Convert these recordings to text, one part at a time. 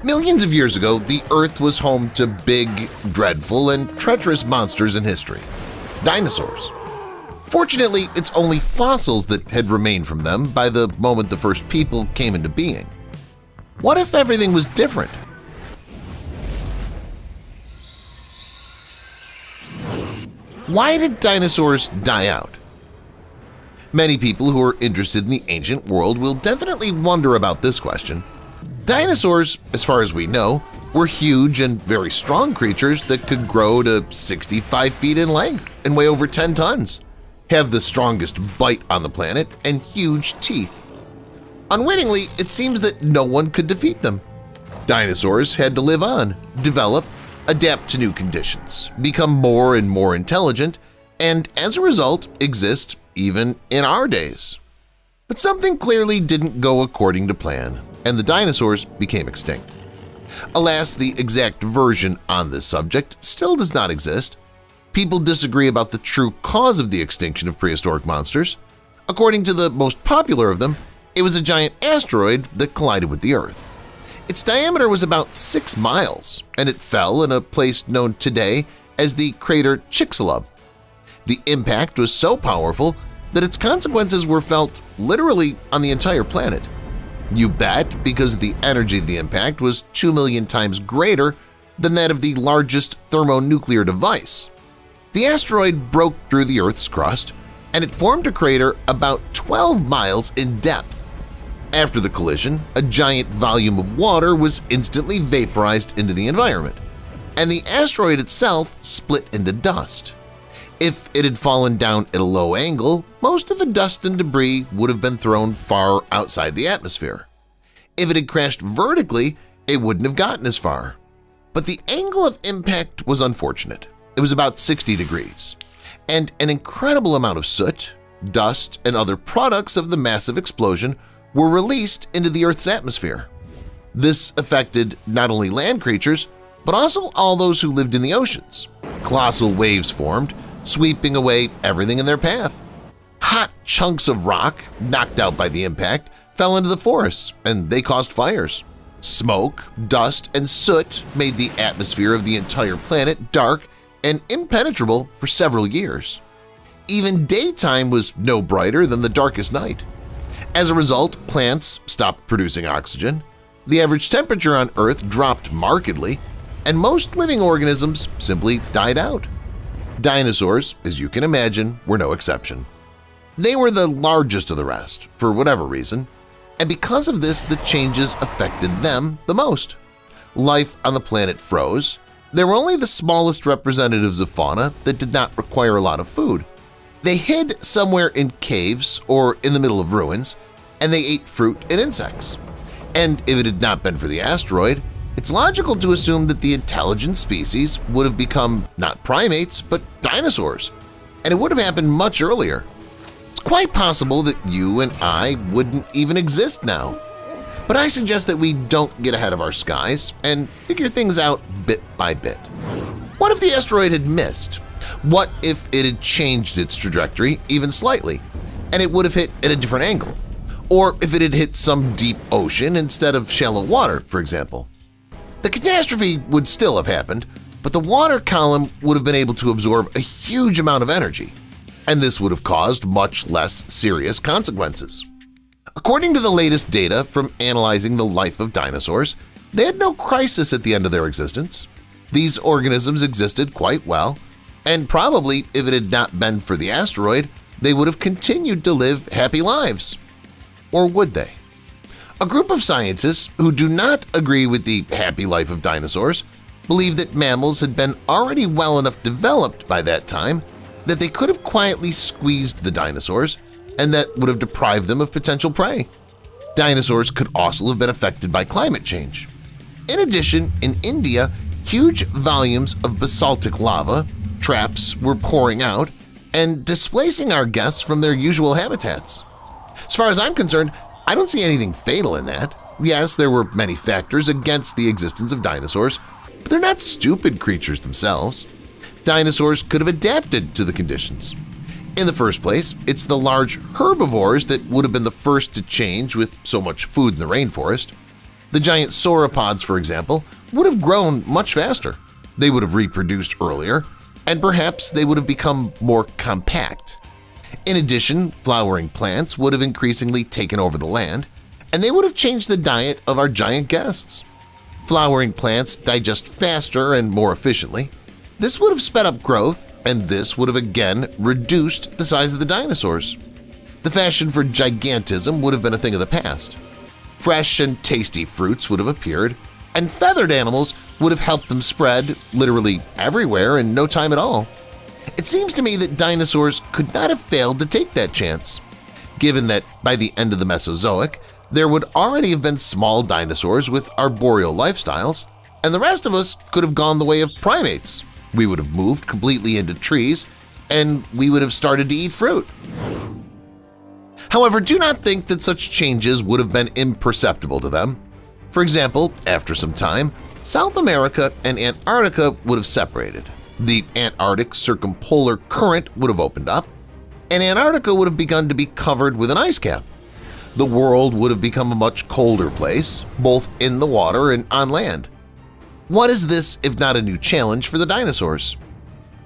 Millions of years ago, the Earth was home to big, dreadful, and treacherous monsters in history – dinosaurs. Fortunately, it's only fossils that had remained from them by the moment the first people came into being. What if everything was different? Why did dinosaurs die out? Many people who are interested in the ancient world will definitely wonder about this question. Dinosaurs, as far as we know, were huge and very strong creatures that could grow to 65 feet in length and weigh over 10 tons, have the strongest bite on the planet, and huge teeth. Unwittingly, it seems that no one could defeat them. Dinosaurs had to live on, develop, adapt to new conditions, become more and more intelligent, and as a result exist even in our days. But something clearly didn't go according to plan, and the dinosaurs became extinct. Alas, the exact version on this subject still does not exist. People disagree about the true cause of the extinction of prehistoric monsters. According to the most popular of them, it was a giant asteroid that collided with the Earth. Its diameter was about 6 miles, and it fell in a place known today as the crater Chicxulub. The impact was so powerful that its consequences were felt literally on the entire planet. You bet, because the energy of the impact was 2 million times greater than that of the largest thermonuclear device. The asteroid broke through the Earth's crust, and it formed a crater about 12 miles in depth. After the collision, a giant volume of water was instantly vaporized into the environment, and the asteroid itself split into dust. If it had fallen down at a low angle, most of the dust and debris would have been thrown far outside the atmosphere. If it had crashed vertically, it wouldn't have gotten as far. But the angle of impact was unfortunate. It was about 60 degrees, and an incredible amount of soot, dust, and other products of the massive explosion were released into the Earth's atmosphere. This affected not only land creatures, but also all those who lived in the oceans. Colossal waves formed, sweeping away everything in their path. Hot chunks of rock, knocked out by the impact, fell into the forests, and they caused fires. Smoke, dust, and soot made the atmosphere of the entire planet dark and impenetrable for several years. Even daytime was no brighter than the darkest night. As a result, plants stopped producing oxygen, the average temperature on Earth dropped markedly, and most living organisms simply died out. Dinosaurs, as you can imagine, were no exception. They were the largest of the rest, for whatever reason, and because of this the changes affected them the most. Life on the planet froze. There were only the smallest representatives of fauna that did not require a lot of food. They hid somewhere in caves or in the middle of ruins, and they ate fruit and insects. And if it had not been for the asteroid, it's logical to assume that the intelligent species would have become not primates but dinosaurs, and it would have happened much earlier. It's quite possible that you and I wouldn't even exist now. But I suggest that we don't get ahead of our skies and figure things out bit by bit. What if the asteroid had missed? What if it had changed its trajectory even slightly, and it would have hit at a different angle? Or if it had hit some deep ocean instead of shallow water, for example? The catastrophe would still have happened, but the water column would have been able to absorb a huge amount of energy, and this would have caused much less serious consequences. According to the latest data from analyzing the life of dinosaurs, they had no crisis at the end of their existence. These organisms existed quite well, and probably if it had not been for the asteroid, they would have continued to live happy lives. Or would they? A group of scientists who do not agree with the happy life of dinosaurs believe that mammals had been already well enough developed by that time that they could have quietly squeezed the dinosaurs, and that would have deprived them of potential prey. Dinosaurs could also have been affected by climate change. In addition, in India, huge volumes of basaltic lava traps were pouring out and displacing our guests from their usual habitats. As far as I'm concerned, I don't see anything fatal in that. Yes, there were many factors against the existence of dinosaurs, but they're not stupid creatures themselves. Dinosaurs could have adapted to the conditions. In the first place, it's the large herbivores that would have been the first to change with so much food in the rainforest. The giant sauropods, for example, would have grown much faster. They would have reproduced earlier, and perhaps they would have become more compact. In addition, flowering plants would have increasingly taken over the land, and they would have changed the diet of our giant guests. Flowering plants digest faster and more efficiently. This would have sped up growth, and this would have again reduced the size of the dinosaurs. The fashion for gigantism would have been a thing of the past. Fresh and tasty fruits would have appeared, and feathered animals would have helped them spread literally everywhere in no time at all. It seems to me that dinosaurs could not have failed to take that chance, given that by the end of the Mesozoic, there would already have been small dinosaurs with arboreal lifestyles, and the rest of us could have gone the way of primates. We would have moved completely into trees, and we would have started to eat fruit. However, do not think that such changes would have been imperceptible to them. For example, after some time, South America and Antarctica would have separated. The Antarctic circumpolar current would have opened up, and Antarctica would have begun to be covered with an ice cap. The world would have become a much colder place, both in the water and on land. What is this if not a new challenge for the dinosaurs?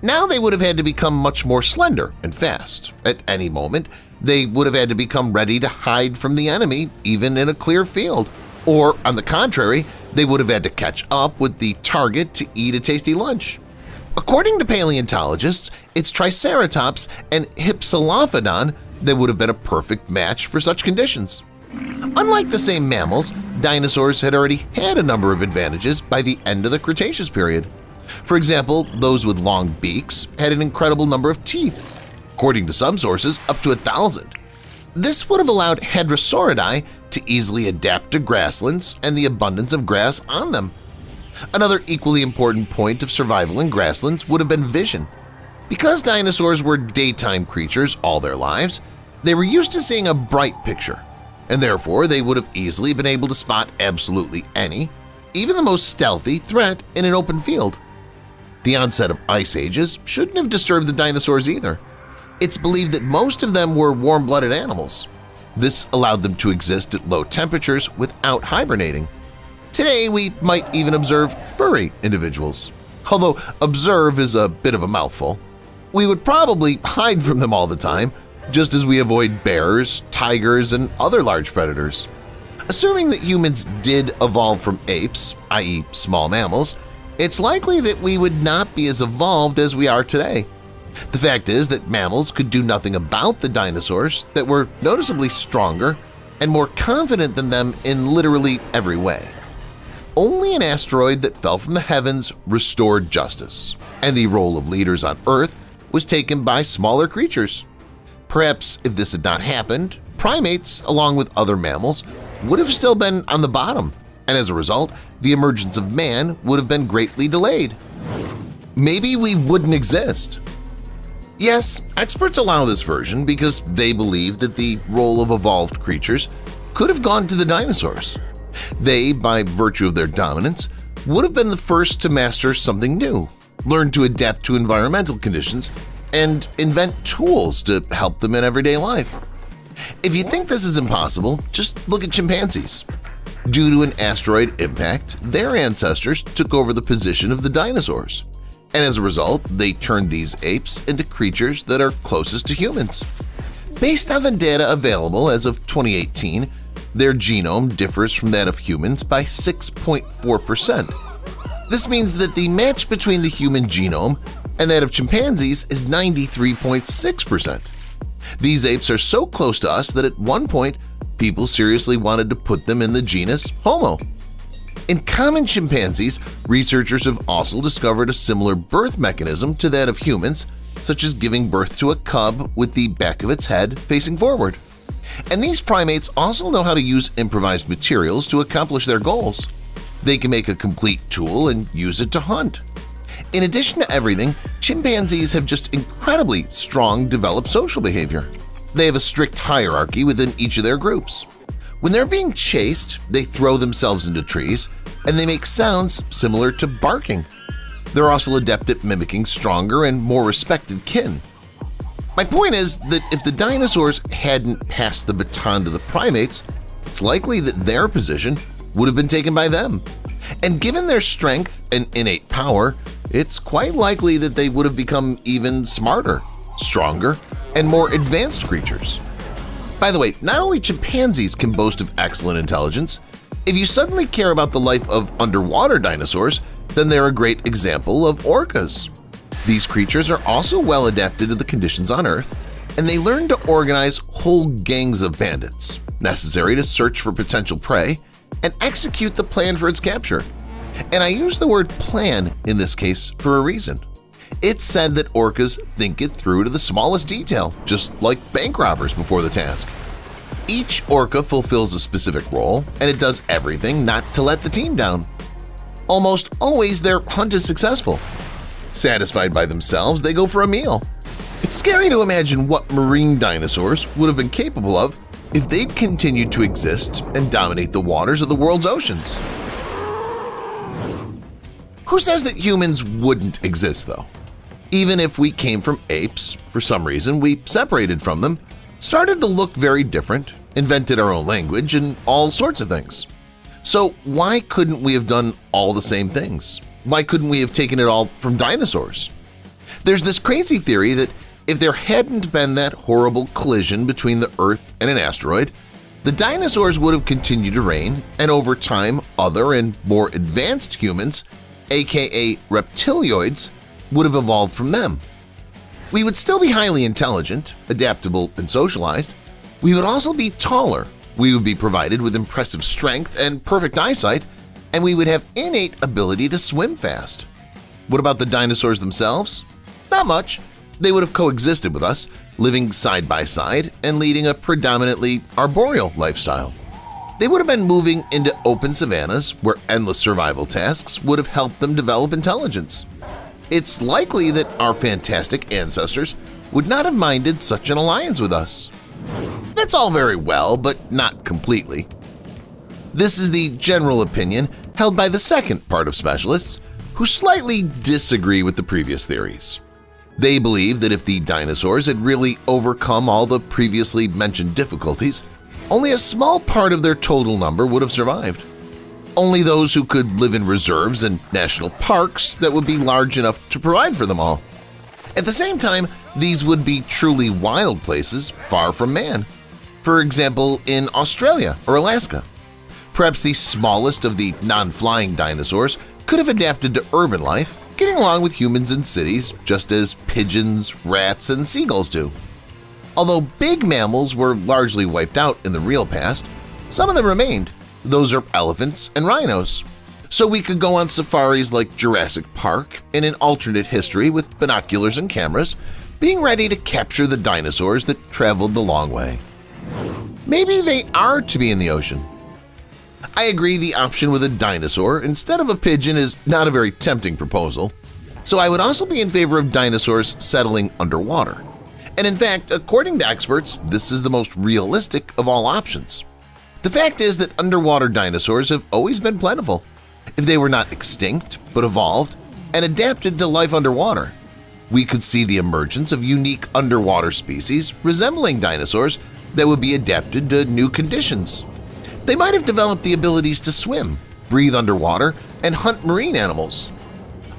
Now they would have had to become much more slender and fast. At any moment, they would have had to become ready to hide from the enemy even in a clear field. Or, on the contrary, they would have had to catch up with the target to eat a tasty lunch. According to paleontologists, it's Triceratops and Hypsilophodon that would have been a perfect match for such conditions. Unlike the same mammals, dinosaurs had already had a number of advantages by the end of the Cretaceous period. For example, those with long beaks had an incredible number of teeth, according to some sources up to 1,000. This would have allowed Hadrosauridae to easily adapt to grasslands and the abundance of grass on them. Another equally important point of survival in grasslands would have been vision. Because dinosaurs were daytime creatures all their lives, they were used to seeing a bright picture, and therefore they would have easily been able to spot absolutely any, even the most stealthy, threat in an open field. The onset of ice ages shouldn't have disturbed the dinosaurs either. It's believed that most of them were warm-blooded animals. This allowed them to exist at low temperatures without hibernating. Today, we might even observe furry individuals. Although observe is a bit of a mouthful. We would probably hide from them all the time, just as we avoid bears, tigers, and other large predators. Assuming that humans did evolve from apes, i.e. small mammals, it's likely that we would not be as evolved as we are today. The fact is that mammals could do nothing about the dinosaurs that were noticeably stronger and more confident than them in literally every way. Only an asteroid that fell from the heavens restored justice, and the role of leaders on Earth was taken by smaller creatures. Perhaps if this had not happened, primates, along with other mammals, would have still been on the bottom, and as a result, the emergence of man would have been greatly delayed. Maybe we wouldn't exist. Yes, experts allow this version because they believe that the role of evolved creatures could have gone to the dinosaurs. They, by virtue of their dominance, would have been the first to master something new, learn to adapt to environmental conditions, and invent tools to help them in everyday life. If you think this is impossible, just look at chimpanzees. Due to an asteroid impact, their ancestors took over the position of the dinosaurs, and as a result, they turned these apes into creatures that are closest to humans. Based on the data available as of 2018, their genome differs from that of humans by 6.4%. This means that the match between the human genome and that of chimpanzees is 93.6%. These apes are so close to us that at one point, people seriously wanted to put them in the genus Homo. In common chimpanzees, researchers have also discovered a similar birth mechanism to that of humans, such as giving birth to a cub with the back of its head facing forward. And these primates also know how to use improvised materials to accomplish their goals. They can make a complete tool and use it to hunt. In addition to everything, chimpanzees have just incredibly strong developed social behavior. They have a strict hierarchy within each of their groups. When they're being chased, they throw themselves into trees, and they make sounds similar to barking. They're also adept at mimicking stronger and more respected kin. My point is that if the dinosaurs hadn't passed the baton to the primates, it's likely that their position would have been taken by them. And given their strength and innate power, it's quite likely that they would have become even smarter, stronger, and more advanced creatures. By the way, not only chimpanzees can boast of excellent intelligence. If you suddenly care about the life of underwater dinosaurs, then they're a great example of orcas. These creatures are also well adapted to the conditions on Earth, and they learn to organize whole gangs of bandits, necessary to search for potential prey and execute the plan for its capture. And I use the word plan in this case for a reason. It's said that orcas think it through to the smallest detail, just like bank robbers before the task. Each orca fulfills a specific role, and it does everything not to let the team down. Almost always their hunt is successful. Satisfied by themselves, they go for a meal. It's scary to imagine what marine dinosaurs would have been capable of if they'd continued to exist and dominate the waters of the world's oceans. Who says that humans wouldn't exist, though? Even if we came from apes, for some reason we separated from them, started to look very different, invented our own language, and all sorts of things. So why couldn't we have done all the same things? Why couldn't we have taken it all from dinosaurs? There's this crazy theory that if there hadn't been that horrible collision between the Earth and an asteroid, the dinosaurs would have continued to reign, and over time other and more advanced humans, aka reptilioids, would have evolved from them. We would still be highly intelligent, adaptable, and socialized. We would also be taller. We would be provided with impressive strength and perfect eyesight, and we would have innate ability to swim fast. What about the dinosaurs themselves? Not much. They would have coexisted with us, living side by side and leading a predominantly arboreal lifestyle. They would have been moving into open savannas where endless survival tasks would have helped them develop intelligence. It's likely that our fantastic ancestors would not have minded such an alliance with us. That's all very well, but not completely. This is the general opinion held by the second part of specialists, who slightly disagree with the previous theories. They believe that if the dinosaurs had really overcome all the previously mentioned difficulties, only a small part of their total number would have survived. Only those who could live in reserves and national parks that would be large enough to provide for them all. At the same time, these would be truly wild places far from man. For example, in Australia or Alaska. Perhaps the smallest of the non-flying dinosaurs could have adapted to urban life, getting along with humans in cities just as pigeons, rats, and seagulls do. Although big mammals were largely wiped out in the real past, some of them remained. Those are elephants and rhinos. So we could go on safaris like Jurassic Park in an alternate history with binoculars and cameras, being ready to capture the dinosaurs that traveled the long way. Maybe they are to be in the ocean. I agree the option with a dinosaur instead of a pigeon is not a very tempting proposal, so I would also be in favor of dinosaurs settling underwater. And in fact, according to experts, this is the most realistic of all options. The fact is that underwater dinosaurs have always been plentiful. If they were not extinct but evolved and adapted to life underwater, we could see the emergence of unique underwater species resembling dinosaurs that would be adapted to new conditions. They might have developed the abilities to swim, breathe underwater, and hunt marine animals.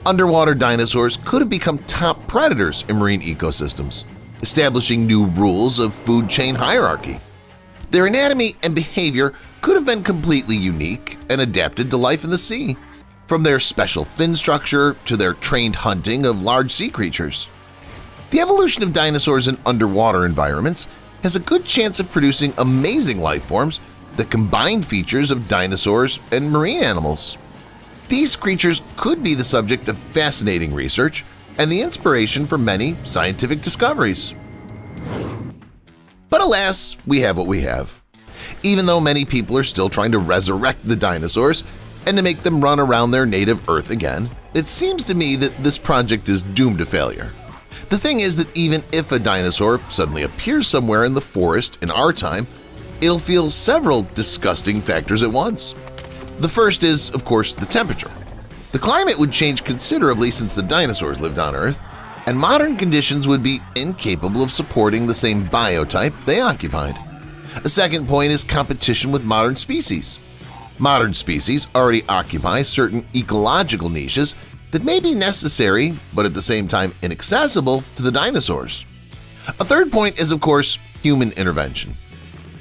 Underwater dinosaurs could have become top predators in marine ecosystems, establishing new rules of food chain hierarchy. Their anatomy and behavior could have been completely unique and adapted to life in the sea, from their special fin structure to their trained hunting of large sea creatures. The evolution of dinosaurs in underwater environments has a good chance of producing amazing life forms that combine features of dinosaurs and marine animals. These creatures could be the subject of fascinating research and the inspiration for many scientific discoveries. But alas, we have what we have. Even though many people are still trying to resurrect the dinosaurs and to make them run around their native Earth again, it seems to me that this project is doomed to failure. The thing is that even if a dinosaur suddenly appears somewhere in the forest in our time, it'll feel several disgusting factors at once. The first is, of course, the temperature. The climate would change considerably since the dinosaurs lived on Earth, and modern conditions would be incapable of supporting the same biotype they occupied. A second point is competition with modern species. Modern species already occupy certain ecological niches that may be necessary but at the same time inaccessible to the dinosaurs. A third point is, of course, human intervention.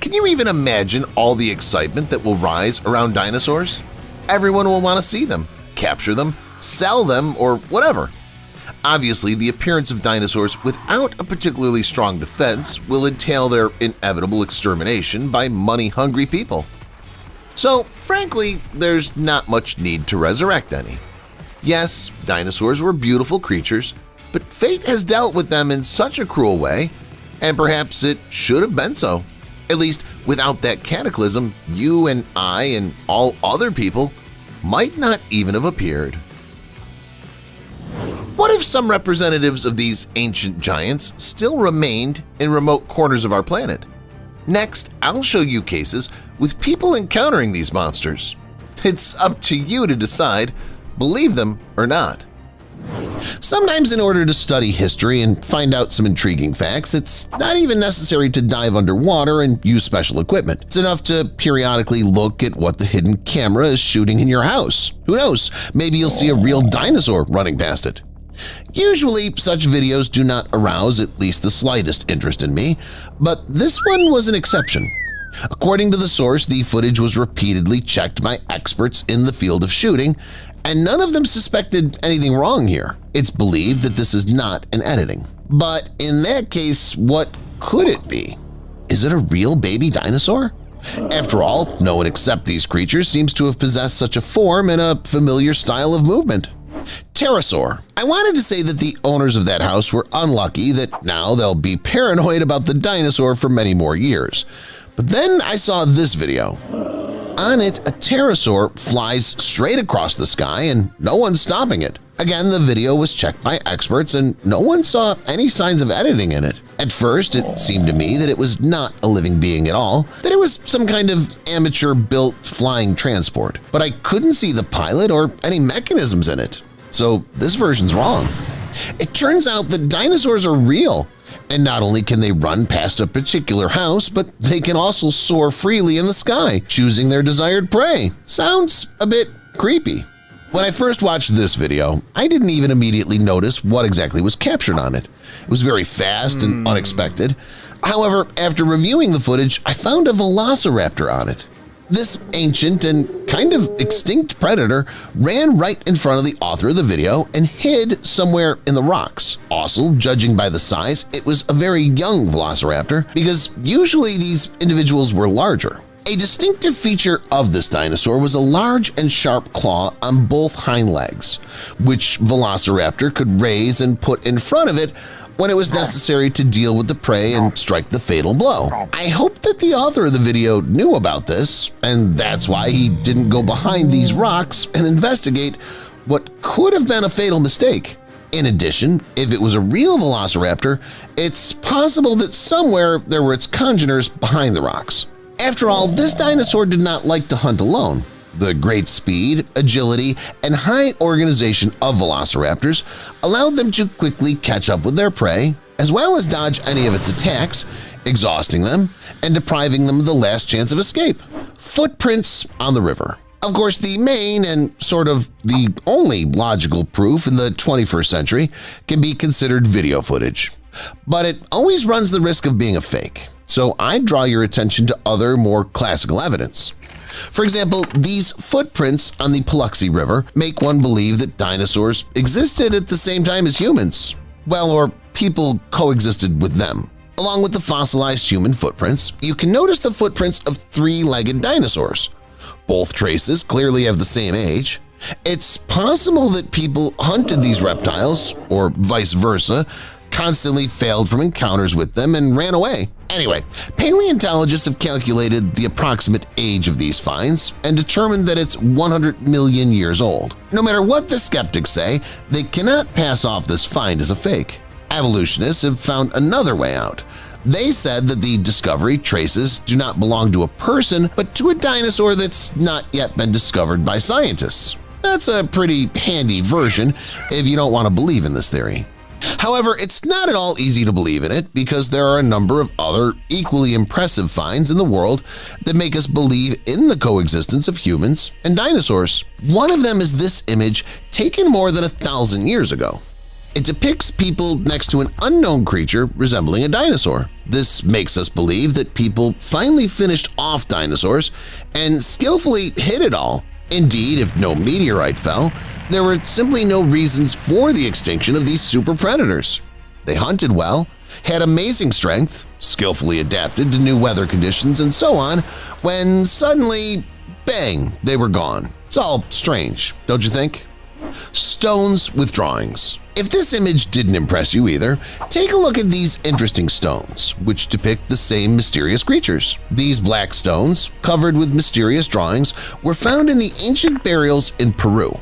Can you even imagine all the excitement that will rise around dinosaurs? Everyone will want to see them, capture them, sell them, or whatever. Obviously, the appearance of dinosaurs without a particularly strong defense will entail their inevitable extermination by money-hungry people. So, frankly, there's not much need to resurrect any. Yes, dinosaurs were beautiful creatures, but fate has dealt with them in such a cruel way, and perhaps it should have been so. At least, without that cataclysm, you and I and all other people might not even have appeared. What if some representatives of these ancient giants still remained in remote corners of our planet? Next, I'll show you cases with people encountering these monsters. It's up to you to decide, believe them or not. Sometimes in order to study history and find out some intriguing facts, it's not even necessary to dive underwater and use special equipment. It's enough to periodically look at what the hidden camera is shooting in your house. Who knows, maybe you'll see a real dinosaur running past it. Usually, such videos do not arouse at least the slightest interest in me, but this one was an exception. According to the source, the footage was repeatedly checked by experts in the field of shooting, and none of them suspected anything wrong here. It's believed that this is not an editing. But in that case, what could it be? Is it a real baby dinosaur? After all, no one except these creatures seems to have possessed such a form and a familiar style of movement. Pterosaur. I wanted to say that the owners of that house were unlucky that now they'll be paranoid about the dinosaur for many more years. But then I saw this video. On it, a pterosaur flies straight across the sky and no one's stopping it. Again, the video was checked by experts and no one saw any signs of editing in it. At first, it seemed to me that it was not a living being at all, that it was some kind of amateur-built flying transport, but I couldn't see the pilot or any mechanisms in it. So this version's wrong. It turns out that dinosaurs are real. And not only can they run past a particular house, but they can also soar freely in the sky, choosing their desired prey. Sounds a bit creepy. When I first watched this video, I didn't even immediately notice what exactly was captured on it. It was very fast and unexpected. However, after reviewing the footage, I found a velociraptor on it. This ancient and kind of extinct predator ran right in front of the author of the video and hid somewhere in the rocks. Also, judging by the size, it was a very young velociraptor because usually these individuals were larger. A distinctive feature of this dinosaur was a large and sharp claw on both hind legs, which velociraptor could raise and put in front of it when it was necessary to deal with the prey and strike the fatal blow. I hope that the author of the video knew about this, and that's why he didn't go behind these rocks and investigate what could have been a fatal mistake. In addition, if it was a real velociraptor, it's possible that somewhere there were its congeners behind the rocks. After all, this dinosaur did not like to hunt alone. The great speed, agility, and high organization of velociraptors allowed them to quickly catch up with their prey, as well as dodge any of its attacks, exhausting them and depriving them of the last chance of escape. Footprints on the river. Of course, the main and sort of the only logical proof in the 21st century can be considered video footage. But it always runs the risk of being a fake, so I draw your attention to other, more classical evidence. For example, these footprints on the Paluxy River make one believe that dinosaurs existed at the same time as humans. Well, or people coexisted with them. Along with the fossilized human footprints, you can notice the footprints of three-legged dinosaurs. Both traces clearly have the same age. It's possible that people hunted these reptiles, or vice versa, constantly failed from encounters with them and ran away. Anyway, paleontologists have calculated the approximate age of these finds and determined that it's 100 million years old. No matter what the skeptics say, they cannot pass off this find as a fake. Evolutionists have found another way out. They said that the discovery traces do not belong to a person, but to a dinosaur that's not yet been discovered by scientists. That's a pretty handy version if you don't want to believe in this theory. However, it's not at all easy to believe in it because there are a number of other equally impressive finds in the world that make us believe in the coexistence of humans and dinosaurs. One of them is this image taken more than 1,000 years ago. It depicts people next to an unknown creature resembling a dinosaur. This makes us believe that people finally finished off dinosaurs and skillfully hid it all. Indeed, if no meteorite fell, there were simply no reasons for the extinction of these super predators. They hunted well, had amazing strength, skillfully adapted to new weather conditions, and so on, when suddenly, bang, they were gone. It's all strange, don't you think? Stones with drawings. If this image didn't impress you either, take a look at these interesting stones, which depict the same mysterious creatures. These black stones, covered with mysterious drawings, were found in the ancient burials in Peru.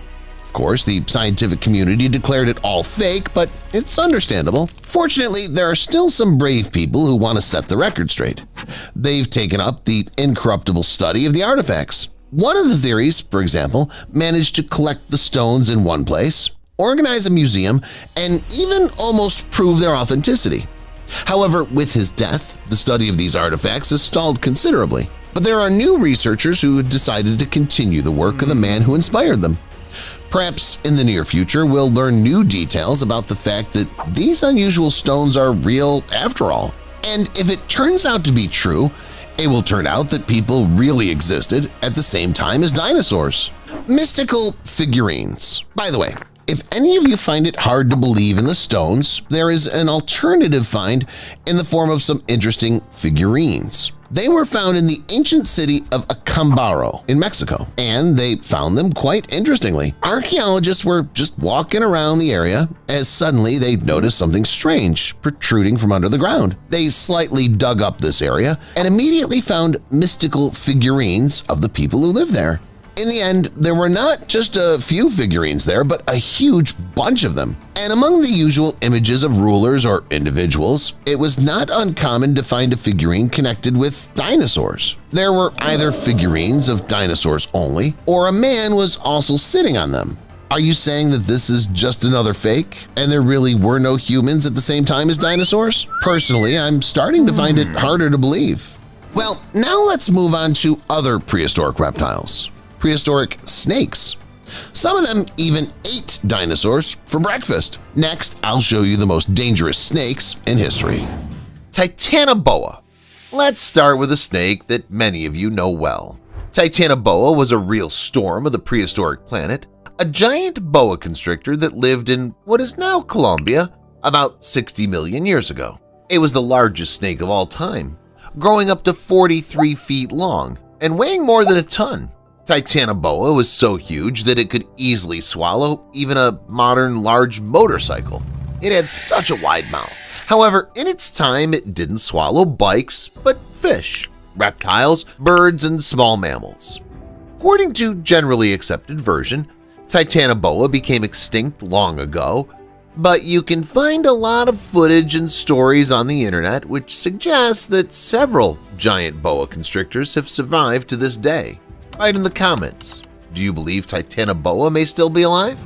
Of course, the scientific community declared it all fake, but it's understandable. Fortunately, there are still some brave people who want to set the record straight. They've taken up the incorruptible study of the artifacts. One of the theories, for example, managed to collect the stones in one place, organize a museum, and even almost prove their authenticity. However, with his death, the study of these artifacts has stalled considerably. But there are new researchers who decided to continue the work of the man who inspired them. Perhaps in the near future we'll learn new details about the fact that these unusual stones are real after all. And if it turns out to be true, it will turn out that people really existed at the same time as dinosaurs. Mystical figurines. By the way, if any of you find it hard to believe in the stones, there is an alternative find in the form of some interesting figurines. They were found in the ancient city of Acambaro in Mexico, and they found them quite interestingly. Archaeologists were just walking around the area as suddenly they noticed something strange protruding from under the ground. They slightly dug up this area and immediately found mystical figurines of the people who lived there. In the end, there were not just a few figurines there, but a huge bunch of them. And among the usual images of rulers or individuals, it was not uncommon to find a figurine connected with dinosaurs. There were either figurines of dinosaurs only, or a man was also sitting on them. Are you saying that this is just another fake, and there really were no humans at the same time as dinosaurs? Personally, I'm starting to find it harder to believe. Well, now let's move on to other prehistoric reptiles. Prehistoric snakes. Some of them even ate dinosaurs for breakfast. Next, I'll show you the most dangerous snakes in history. Titanoboa. Let's start with a snake that many of you know well. Titanoboa was a real storm of the prehistoric planet, a giant boa constrictor that lived in what is now Colombia about 60 million years ago. It was the largest snake of all time, growing up to 43 feet long and weighing more than a ton. Titanoboa was so huge that it could easily swallow even a modern large motorcycle. It had such a wide mouth. However, in its time, it didn't swallow bikes, but fish, reptiles, birds, and small mammals. According to generally accepted version, Titanoboa became extinct long ago, but you can find a lot of footage and stories on the internet which suggests that several giant boa constrictors have survived to this day. Write in the comments, do you believe Titanoboa may still be alive?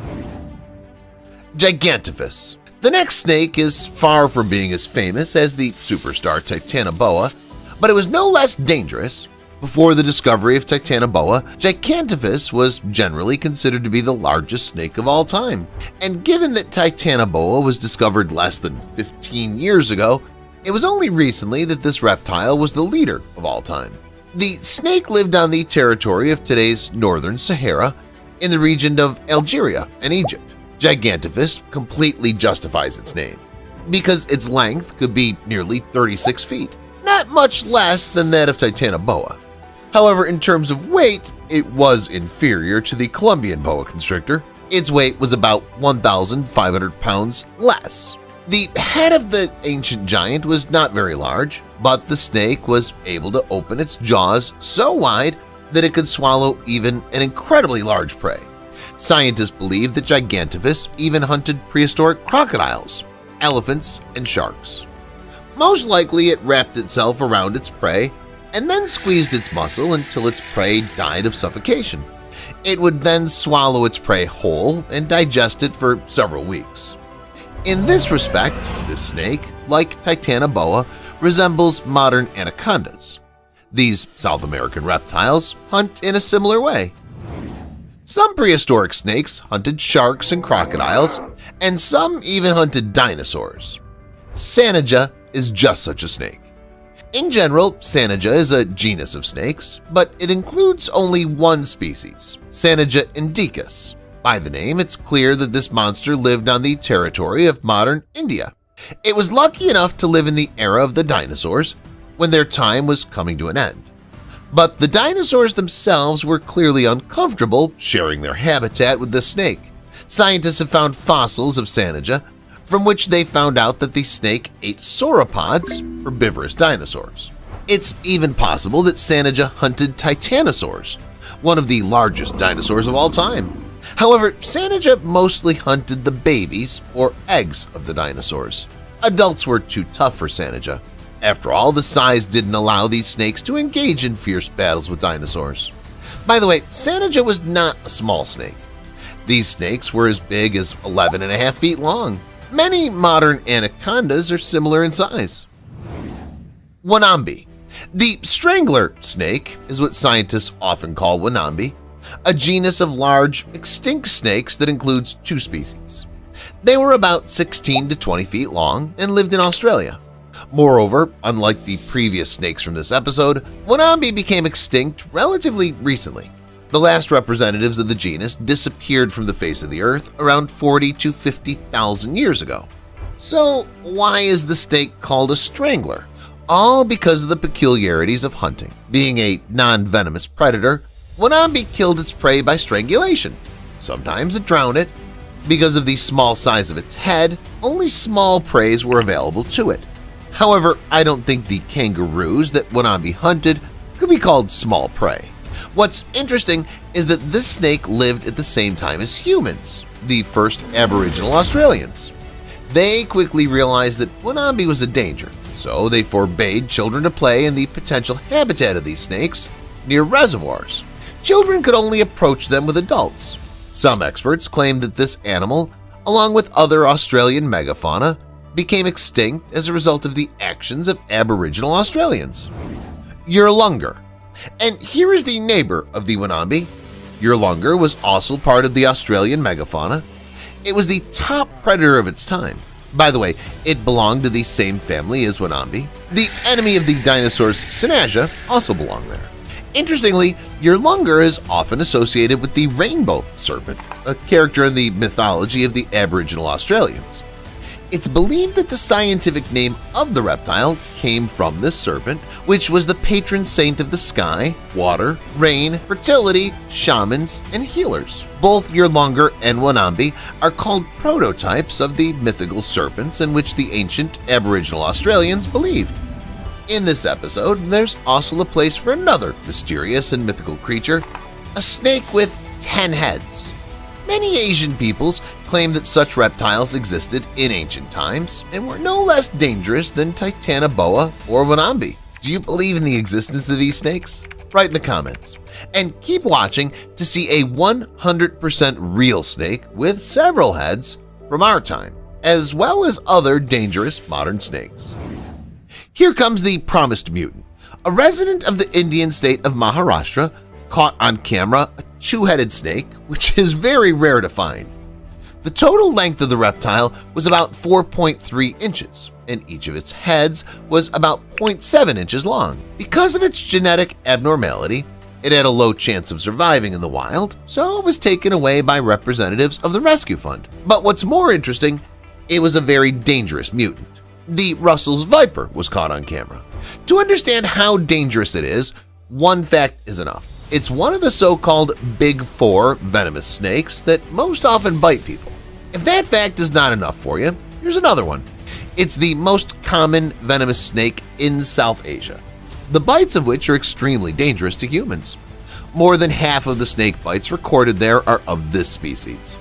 Gigantifus. The next snake is far from being as famous as the superstar Titanoboa, but it was no less dangerous. Before the discovery of Titanoboa, Gigantifus was generally considered to be the largest snake of all time. And given that Titanoboa was discovered less than 15 years ago, it was only recently that this reptile was the leader of all time. The snake lived on the territory of today's northern Sahara in the region of Algeria and Egypt. Gigantifus completely justifies its name because its length could be nearly 36 feet, not much less than that of Titanoboa. However, in terms of weight, it was inferior to the Colombian boa constrictor. Its weight was about 1,500 pounds less. The head of the ancient giant was not very large, but the snake was able to open its jaws so wide that it could swallow even an incredibly large prey. Scientists believe that Gigantifus even hunted prehistoric crocodiles, elephants, and sharks. Most likely it wrapped itself around its prey and then squeezed its muscle until its prey died of suffocation. It would then swallow its prey whole and digest it for several weeks. In this respect, this snake, like Titanoboa, resembles modern anacondas. These South American reptiles hunt in a similar way. Some prehistoric snakes hunted sharks and crocodiles, and some even hunted dinosaurs. Sanaja is just such a snake. In general, Sanaja is a genus of snakes, but it includes only one species, Sanaja indicus. By the name, it's clear that this monster lived on the territory of modern India. It was lucky enough to live in the era of the dinosaurs, when their time was coming to an end. But the dinosaurs themselves were clearly uncomfortable sharing their habitat with this snake. Scientists have found fossils of Sanaja, from which they found out that the snake ate sauropods, herbivorous dinosaurs. It's even possible that Sanaja hunted titanosaurs, one of the largest dinosaurs of all time. However, Sanaja mostly hunted the babies or eggs of the dinosaurs. Adults were too tough for Sanaja. After all, the size didn't allow these snakes to engage in fierce battles with dinosaurs. By the way, Sanaja was not a small snake. These snakes were as big as 11.5 feet long. Many modern anacondas are similar in size. Wanambi. The strangler snake is what scientists often call Wanambi, a genus of large, extinct snakes that includes two species. They were about 16 to 20 feet long and lived in Australia. Moreover, unlike the previous snakes from this episode, Wanambi became extinct relatively recently. The last representatives of the genus disappeared from the face of the earth around 40 to 50,000 years ago. So why is the snake called a strangler? All because of the peculiarities of hunting. Being a non-venomous predator, Wanambi killed its prey by strangulation. Sometimes it drowned it. Because of the small size of its head, only small preys were available to it. However, I don't think the kangaroos that Wanambi hunted could be called small prey. What's interesting is that this snake lived at the same time as humans, the first Aboriginal Australians. They quickly realized that Wanambi was a danger, so they forbade children to play in the potential habitat of these snakes near reservoirs. Children could only approach them with adults. Some experts claim that this animal, along with other Australian megafauna, became extinct as a result of the actions of Aboriginal Australians. Urlunga. And here is the neighbor of the Wanambi. Urlunga was also part of the Australian megafauna. It was the top predator of its time. By the way, it belonged to the same family as Wanambi. The enemy of the dinosaurs, Sanaja, also belonged there. Interestingly, Urlunga is often associated with the rainbow serpent, a character in the mythology of the Aboriginal Australians. It's believed that the scientific name of the reptile came from this serpent, which was the patron saint of the sky, water, rain, fertility, shamans, and healers. Both Urlunga and Wanambi are called prototypes of the mythical serpents in which the ancient Aboriginal Australians believed. In this episode, there's also a place for another mysterious and mythical creature, a snake with 10 heads. Many Asian peoples claim that such reptiles existed in ancient times and were no less dangerous than Titanoboa or Wanambi. Do you believe in the existence of these snakes? Write in the comments. And keep watching to see a 100% real snake with several heads from our time, as well as other dangerous modern snakes. Here comes the promised mutant. A resident of the Indian state of Maharashtra caught on camera a two-headed snake, which is very rare to find. The total length of the reptile was about 4.3 inches, and each of its heads was about 0.7 inches long. Because of its genetic abnormality, it had a low chance of surviving in the wild, so it was taken away by representatives of the Rescue Fund. But what's more interesting, it was a very dangerous mutant. The Russell's viper was caught on camera. To understand how dangerous it is, one fact is enough. It's one of the so-called Big Four venomous snakes that most often bite people. If that fact is not enough for you, here's another one. It's the most common venomous snake in South Asia, the bites of which are extremely dangerous to humans. More than half of the snake bites recorded there are of this species.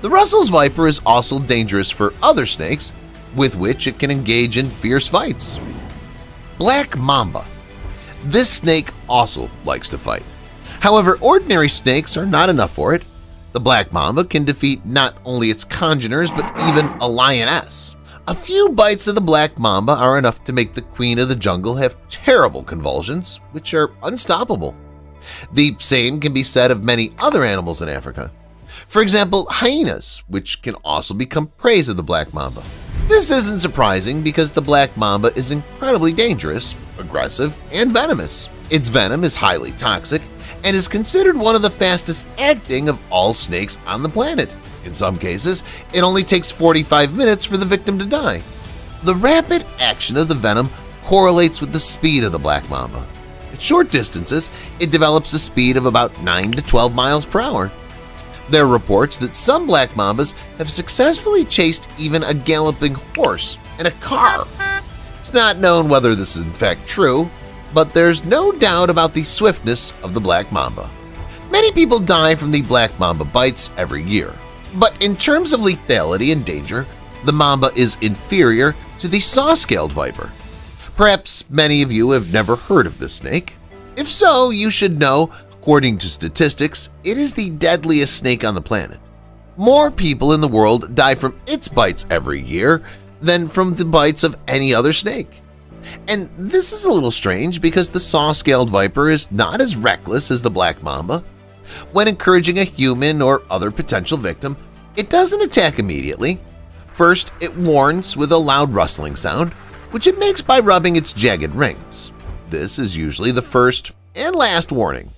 The Russell's viper is also dangerous for other snakes, with which it can engage in fierce fights. Black mamba. This snake also likes to fight. However, ordinary snakes are not enough for it. The black mamba can defeat not only its congeners but even a lioness. A few bites of the black mamba are enough to make the queen of the jungle have terrible convulsions, which are unstoppable. The same can be said of many other animals in Africa. For example, hyenas, which can also become prey of the black mamba. This isn't surprising because the black mamba is incredibly dangerous, aggressive, and venomous. Its venom is highly toxic and is considered one of the fastest acting of all snakes on the planet. In some cases, it only takes 45 minutes for the victim to die. The rapid action of the venom correlates with the speed of the black mamba. At short distances, it develops a speed of about 9 to 12 miles per hour. There are reports that some black mambas have successfully chased even a galloping horse and a car. It's not known whether this is in fact true, but there's no doubt about the swiftness of the black mamba. Many people die from the black mamba bites every year. But in terms of lethality and danger, the mamba is inferior to the saw-scaled viper. Perhaps many of you have never heard of this snake. If so, you should know, according to statistics, it is the deadliest snake on the planet. More people in the world die from its bites every year than from the bites of any other snake. And this is a little strange because the saw-scaled viper is not as reckless as the black mamba. When encouraging a human or other potential victim, it doesn't attack immediately. First, it warns with a loud rustling sound, which it makes by rubbing its jagged rings. This is usually the first and last warning.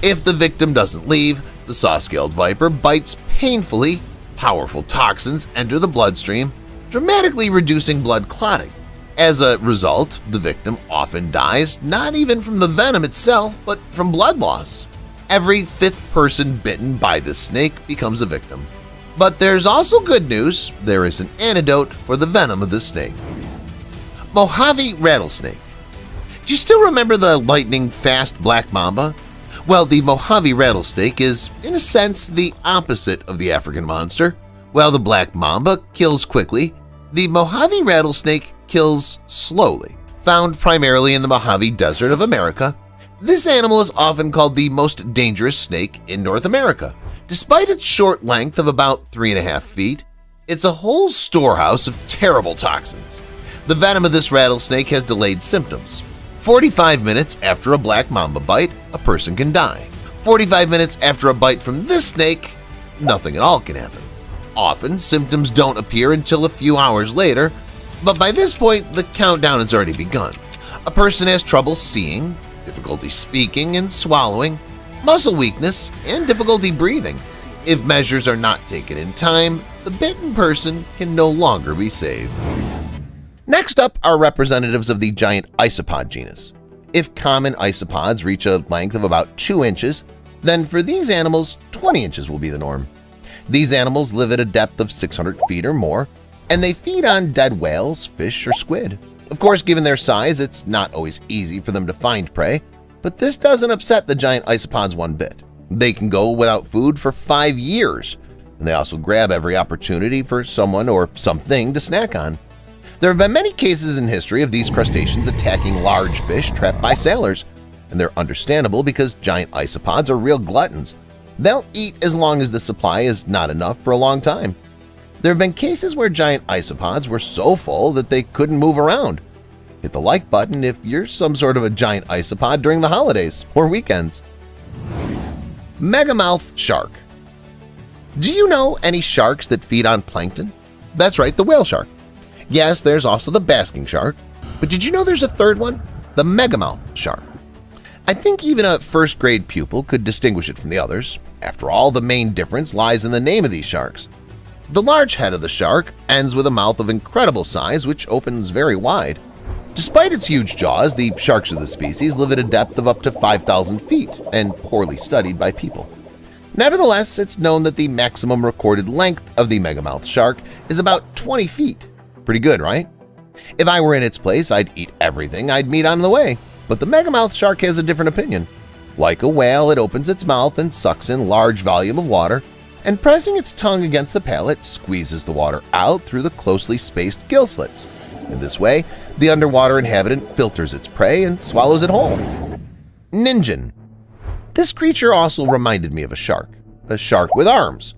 If the victim doesn't leave, the saw-scaled viper bites painfully. Powerful toxins enter the bloodstream, dramatically reducing blood clotting. As a result, the victim often dies not even from the venom itself, but from blood loss. Every fifth person bitten by this snake becomes a victim. But there's also good news. There is an antidote for the venom of this snake. Mojave rattlesnake. Do you still remember the lightning-fast black mamba? Well, the Mojave rattlesnake is, in a sense, the opposite of the African monster. While the black mamba kills quickly, the Mojave rattlesnake kills slowly. Found primarily in the Mojave Desert of America, this animal is often called the most dangerous snake in North America. Despite its short length of about 3.5 feet, it's a whole storehouse of terrible toxins. The venom of this rattlesnake has delayed symptoms. 45 minutes after a black mamba bite, a person can die. 45 minutes after a bite from this snake, nothing at all can happen. Often, symptoms don't appear until a few hours later, but by this point, the countdown has already begun. A person has trouble seeing, difficulty speaking and swallowing, muscle weakness, and difficulty breathing. If measures are not taken in time, the bitten person can no longer be saved. Next up are representatives of the giant isopod genus. If common isopods reach a length of about 2 inches, then for these animals, 20 inches will be the norm. These animals live at a depth of 600 feet or more, and they feed on dead whales, fish, or squid. Of course, given their size, it's not always easy for them to find prey, but this doesn't upset the giant isopods one bit. They can go without food for 5 years, and they also grab every opportunity for someone or something to snack on. There have been many cases in history of these crustaceans attacking large fish trapped by sailors, and they're understandable because giant isopods are real gluttons. They'll eat as long as the supply is not enough for a long time. There have been cases where giant isopods were so full that they couldn't move around. Hit the like button if you're some sort of a giant isopod during the holidays or weekends. Megamouth shark. Do you know any sharks that feed on plankton? That's right, the whale shark. Yes, there's also the basking shark, but did you know there's a third one? The megamouth shark. I think even a first-grade pupil could distinguish it from the others. After all, the main difference lies in the name of these sharks. The large head of the shark ends with a mouth of incredible size which opens very wide. Despite its huge jaws, the sharks of the species live at a depth of up to 5,000 feet and poorly studied by people. Nevertheless, it's known that the maximum recorded length of the megamouth shark is about 20 feet. Pretty good, right? If I were in its place, I'd eat everything I'd meet on the way. But the megamouth shark has a different opinion. Like a whale, it opens its mouth and sucks in large volume of water, and pressing its tongue against the palate, squeezes the water out through the closely spaced gill slits. In this way, the underwater inhabitant filters its prey and swallows it whole. Ningen. This creature also reminded me of a shark. a shark with arms.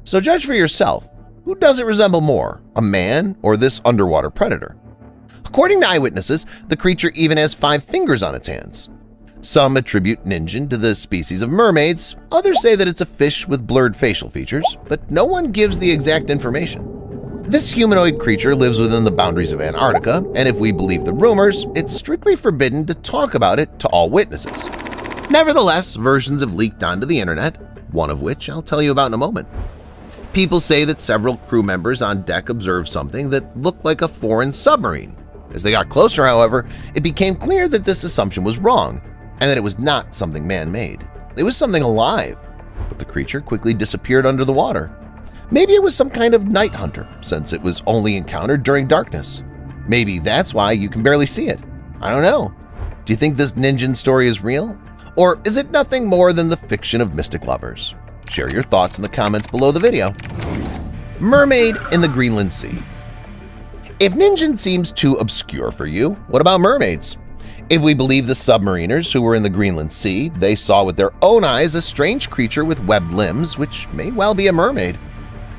So judge for yourself. Who does it resemble more, a man or this underwater predator? According to eyewitnesses, the creature even has 5 fingers on its hands. Some attribute Ningen to the species of mermaids, others say that it's a fish with blurred facial features, but no one gives the exact information. This humanoid creature lives within the boundaries of Antarctica, and if we believe the rumors, it's strictly forbidden to talk about it to all witnesses. Nevertheless, versions have leaked onto the internet, one of which I'll tell you about in a moment. People say that several crew members on deck observed something that looked like a foreign submarine. As they got closer, however, it became clear that this assumption was wrong and that it was not something man-made. It was something alive, but the creature quickly disappeared under the water. Maybe it was some kind of night hunter, since it was only encountered during darkness. Maybe that's why you can barely see it. I don't know. Do you think this Ningen story is real? Or is it nothing more than the fiction of mystic lovers? Share your thoughts in the comments below the video. Mermaid in the Greenland Sea. If Ningen seems too obscure for you, what about mermaids? If we believe the submariners who were in the Greenland Sea, they saw with their own eyes a strange creature with webbed limbs, which may well be a mermaid.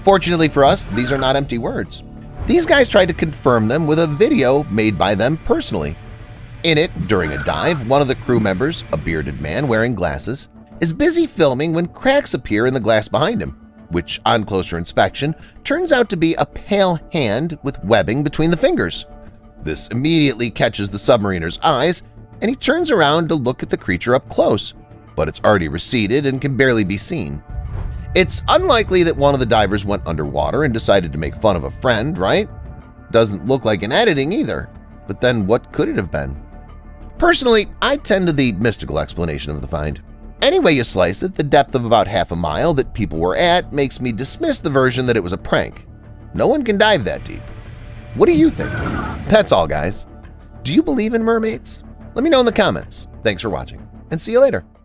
Fortunately for us, these are not empty words. These guys tried to confirm them with a video made by them personally. In it, during a dive, one of the crew members, a bearded man wearing glasses, is busy filming when cracks appear in the glass behind him, which on closer inspection turns out to be a pale hand with webbing between the fingers. This immediately catches the submariner's eyes, and he turns around to look at the creature up close, but it's already receded and can barely be seen. It's unlikely that one of the divers went underwater and decided to make fun of a friend, right? Doesn't look like an editing either, but then what could it have been? Personally, I tend to the mystical explanation of the find. Any way you slice it, the depth of about half a mile that people were at makes me dismiss the version that it was a prank. No one can dive that deep. What do you think? That's all, guys. Do you believe in mermaids? Let me know in the comments. Thanks for watching, and see you later.